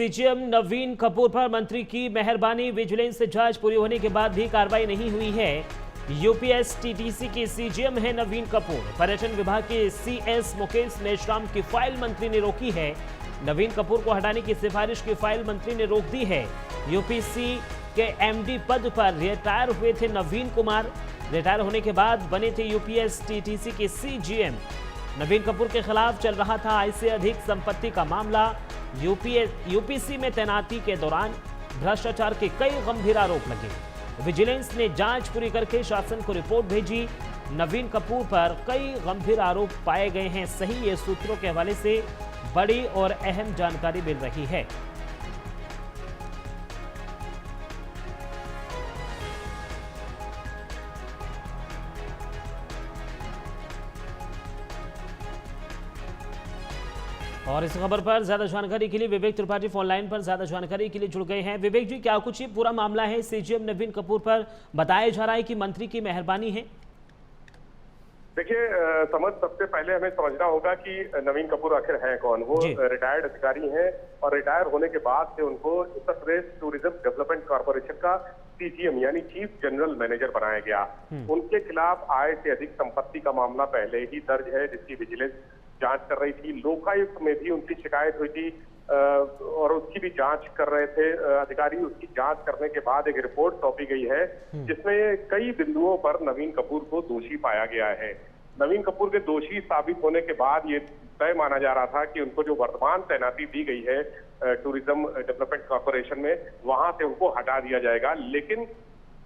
CGM नवीन कपूर पर मंत्री की मेहरबानी, विजिलेंस जांच पूरी होने के बाद भी कार्रवाई नहीं हुई है। यूपीएसटीटीसी के सीजीएम है नवीन कपूर। पर्यटन विभाग के सीएस मुकेश मेश्राम की फाइल मंत्री ने रोकी है। नवीन कपूर को हटाने की सिफारिश की फाइल मंत्री ने रोक दी है। यूपीसी के एमडी पद पर रिटायर हुए थे नवीन कुमार। रिटायर होने के बाद बने थे यूपीएसटीटीसी के सीजीएम। नवीन कपूर के खिलाफ चल रहा था आय से अधिक संपत्ति का मामला। यूपीसी में तैनाती के दौरान भ्रष्टाचार के कई गंभीर आरोप लगे। विजिलेंस ने जांच पूरी करके शासन को रिपोर्ट भेजी। नवीन कपूर पर कई गंभीर आरोप पाए गए हैं। सही ये सूत्रों के हवाले से बड़ी और अहम जानकारी मिल रही है। और इस खबर पर ज्यादा जानकारी के लिए विवेक त्रिपाठी फोन लाइन पर ज्यादा जानकारी के लिए जुड़ गए हैं। विवेक जी, क्या कुछ ये पूरा मामला है? सीजीएम नवीन कपूर पर बताया जा रहा है कि मंत्री की मेहरबानी है। देखिए समझ, सबसे पहले हमें समझना होगा कि नवीन कपूर आखिर है कौन। वो रिटायर्ड अधिकारी हैं और रिटायर होने के बाद से उनको Uttar Pradesh tourism development corporation का सीजीएम यानी चीफ जनरल मैनेजर बनाया गया। उनके खिलाफ आय से अधिक संपत्ति का मामला पहले ही दर्ज है, जिसकी विजिलेंस जांच कर रही थी। लोकायुक्त में भी उनकी शिकायत हुई थी और उसकी भी जांच कर रहे थे अधिकारी। उसकी जांच करने के बाद एक रिपोर्ट सौंपी गई है जिसमें कई बिंदुओं पर नवीन कपूर को दोषी पाया गया है। नवीन कपूर के दोषी साबित होने के बाद ये तय माना जा रहा था कि उनको जो वर्तमान तैनाती दी गई है टूरिज्म डेवलपमेंट कॉर्पोरेशन में, वहां से उनको हटा दिया जाएगा। लेकिन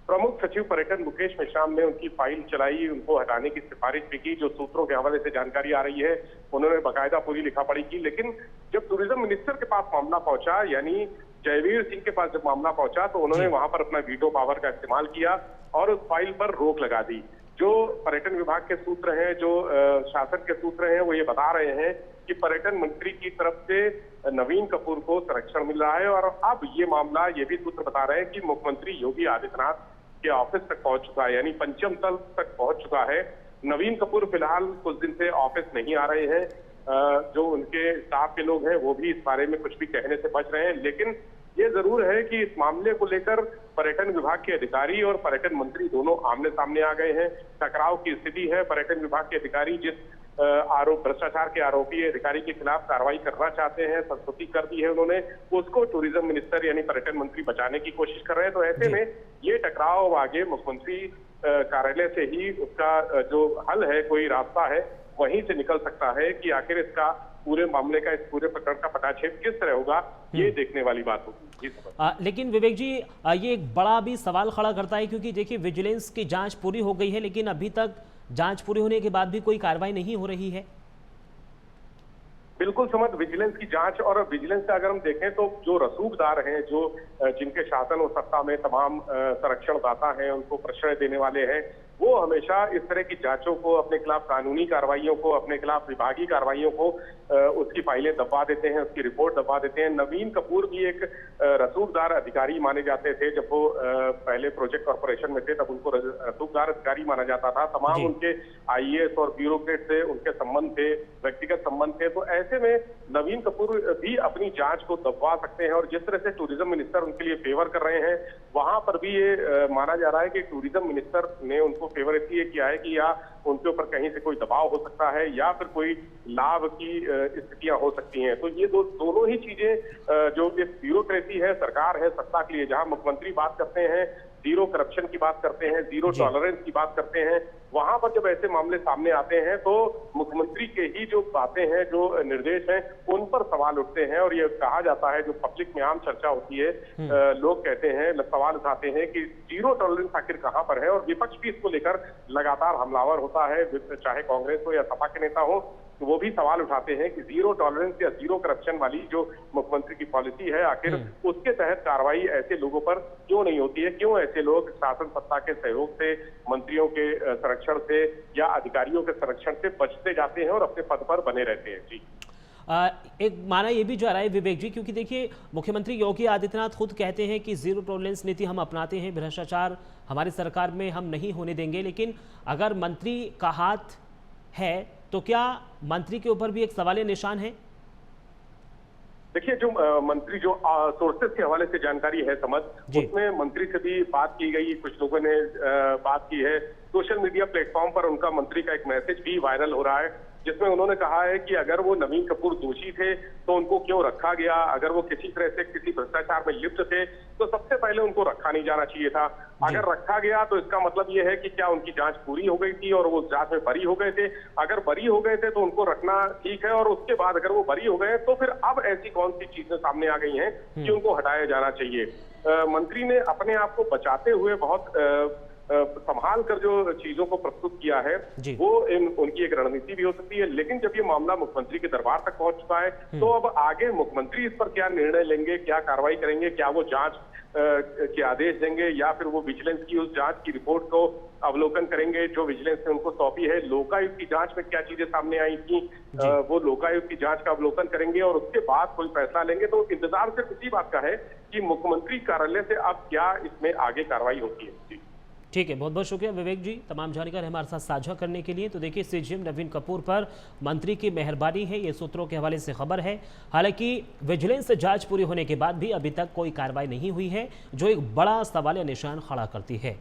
प्रमुख सचिव पर्यटन मुकेश मेश्राम ने उनकी फाइल चलाई, उनको हटाने की सिफारिश भी की। जो सूत्रों के हवाले से जानकारी आ रही है, उन्होंने बाकायदा पूरी लिखा पढ़ी की। लेकिन जब टूरिज्म मिनिस्टर के पास मामला पहुंचा, यानी जयवीर सिंह के पास जब मामला पहुंचा, तो उन्होंने वहां पर अपना वीटो पावर का इस्तेमाल किया और उस फाइल पर रोक लगा दी। जो पर्यटन विभाग के सूत्र हैं, जो शासन के सूत्र हैं, वो ये बता रहे हैं कि पर्यटन मंत्री की तरफ से नवीन कपूर को संरक्षण मिल रहा है। और अब ये मामला, ये भी सूत्र बता रहे हैं कि मुख्यमंत्री योगी आदित्यनाथ के ऑफिस तक पहुंच चुका है, यानी पंचम तल तक पहुंच चुका है। नवीन कपूर फिलहाल कुछ दिन से ऑफिस नहीं आ रहे हैं। जो उनके स्टाफ के लोग हैं वो भी इस बारे में कुछ भी कहने से बच रहे हैं। लेकिन ये जरूर है कि इस मामले को लेकर पर्यटन विभाग के अधिकारी और पर्यटन मंत्री दोनों आमने सामने आ गए हैं। टकराव की स्थिति है। पर्यटन विभाग के अधिकारी जिस भ्रष्टाचार के आरोपी अधिकारी के खिलाफ कार्रवाई करना चाहते हैं, संस्तुति कर दी है उन्होंने, उसको टूरिज्म मिनिस्टर यानी पर्यटन मंत्री बचाने की कोशिश कर रहे हैं। तो ऐसे में ये टकराव आगे मुख्यमंत्री कार्यालय से ही उसका जो हल है, कोई रास्ता है, वहीं से निकल सकता है कि आखिर इसका पूरे मामले का, इस पूरे प्रकरण का पटाक्षेप किस तरह होगा, ये देखने वाली बात होगी। लेकिन विवेक जी, ये एक बड़ा भी सवाल खड़ा करता है, क्योंकि देखिए विजिलेंस की जांच पूरी हो गई है, लेकिन अभी तक जांच पूरी होने के बाद भी कोई कार्रवाई नहीं हो रही है। बिल्कुल समझ, विजिलेंस की जांच और विजिलेंस का अगर हम देखें तो जो रसूखदार हैं, जो जिनके शासन और सत्ता में तमाम संरक्षण दाता हैं, उनको प्रश्रय देने वाले हैं, वो हमेशा इस तरह की जांचों को, अपने खिलाफ कानूनी कार्रवाइयों को, अपने खिलाफ विभागीय कार्रवाइयों को उसकी फाइलें दबा देते हैं, उसकी रिपोर्ट दबा देते हैं। नवीन कपूर भी एक रसूखदार अधिकारी माने जाते थे। जब वो पहले प्रोजेक्ट कॉर्पोरेशन में थे तब उनको रसूखदार अधिकारी माना जाता था। तमाम उनके आईएएस और ब्यूरोक्रेट से उनके संबंध थे, व्यक्तिगत संबंध थे। तो ऐसे में नवीन कपूर भी अपनी जांच को दबवा सकते हैं। और जिस तरह से टूरिज्म मिनिस्टर उनके लिए फेवर कर रहे हैं, वहां पर भी ये माना जा रहा है कि टूरिज्म मिनिस्टर ने उनको फेवर इसलिए किया है कि या उनके ऊपर कहीं से कोई दबाव हो सकता है या फिर कोई लाभ की स्थितियां हो सकती हैं। तो ये दोनों ही चीजें जो इस ब्यूरोक्रेसी है, सरकार है, सत्ता के लिए, जहां मुख्यमंत्री बात करते हैं, जीरो करप्शन की बात करते हैं, जीरो टॉलरेंस की बात करते हैं, वहां पर जब ऐसे मामले सामने आते हैं तो मुख्यमंत्री के ही जो बातें हैं, जो निर्देश हैं, उन पर सवाल उठते हैं। और ये कहा जाता है, जो पब्लिक में आम चर्चा होती है, लोग कहते हैं, सवाल उठाते हैं कि जीरो टॉलरेंस आखिर कहां पर है। और विपक्ष भी इसको लेकर लगातार हमलावर होता है, चाहे कांग्रेस हो या सपा के नेता हो, तो वो भी सवाल उठाते हैं कि जीरो टॉलरेंस या जीरो करप्शन वाली जो मुख्यमंत्री की पॉलिसी है, आखिर उसके तहत कार्रवाई ऐसे लोगों पर क्यों नहीं होती है? क्यों ऐसे लोग शासन सत्ता के सहयोग से, मंत्रियों के संरक्षण से या अधिकारियों के संरक्षण से बचते जाते हैं और अपने पद पर बने रहते हैं? जी, एक माना ये भी जा रहा है विवेक जी, क्योंकि देखिए मुख्यमंत्री योगी आदित्यनाथ खुद कहते हैं कि जीरो टॉलरेंस नीति हम अपनाते हैं, भ्रष्टाचार हमारी सरकार में हम नहीं होने देंगे। लेकिन अगर मंत्री का हाथ है तो क्या मंत्री के ऊपर भी एक सवालिया निशान है? देखिए, जो मंत्री जो सोर्सेस के हवाले से जानकारी है समझ, उसमें मंत्री से भी बात की गई, कुछ लोगों ने बात की है। सोशल मीडिया प्लेटफॉर्म पर उनका मंत्री का एक मैसेज भी वायरल हो रहा है, जिसमें उन्होंने कहा है कि अगर वो नवीन कपूर दोषी थे तो उनको क्यों रखा गया, अगर वो किसी तरह से किसी भ्रष्टाचार में लिप्त थे तो सबसे पहले उनको रखा नहीं जाना चाहिए था। अगर रखा गया तो इसका मतलब ये है कि क्या उनकी जांच पूरी हो गई थी और वो जांच में बरी हो गए थे। अगर बरी हो गए थे तो उनको रखना ठीक है, और उसके बाद अगर वो बरी हो गए तो फिर अब ऐसी कौन सी चीजें सामने आ गई हैं कि उनको हटाया जाना चाहिए। मंत्री ने अपने आप को बचाते हुए बहुत संभाल कर जो चीजों को प्रस्तुत किया है, वो उनकी एक रणनीति भी हो सकती है। लेकिन जब ये मामला मुख्यमंत्री के दरबार तक पहुंच चुका है तो अब आगे मुख्यमंत्री इस पर क्या निर्णय लेंगे, क्या कार्रवाई करेंगे, क्या वो जांच के आदेश देंगे या फिर वो विजिलेंस की उस जांच की रिपोर्ट को अवलोकन करेंगे जो विजिलेंस ने उनको सौंपी है। लोकायुक्त की जांच में क्या चीजें सामने आई थी, वो लोकायुक्त की जांच का अवलोकन करेंगे और उसके बाद कोई फैसला लेंगे। तो इंतजार सिर्फ इसी बात का है कि मुख्यमंत्री कार्यालय से अब क्या इसमें आगे कार्रवाई होती है। ठीक है, बहुत बहुत शुक्रिया विवेक जी तमाम जानकारी हमारे साथ साझा करने के लिए। तो देखिए, सीजीएम नवीन कपूर पर मंत्री की मेहरबानी है, ये सूत्रों के हवाले से खबर है। हालांकि विजिलेंस जांच पूरी होने के बाद भी अभी तक कोई कार्रवाई नहीं हुई है, जो एक बड़ा सवालिया निशान खड़ा करती है।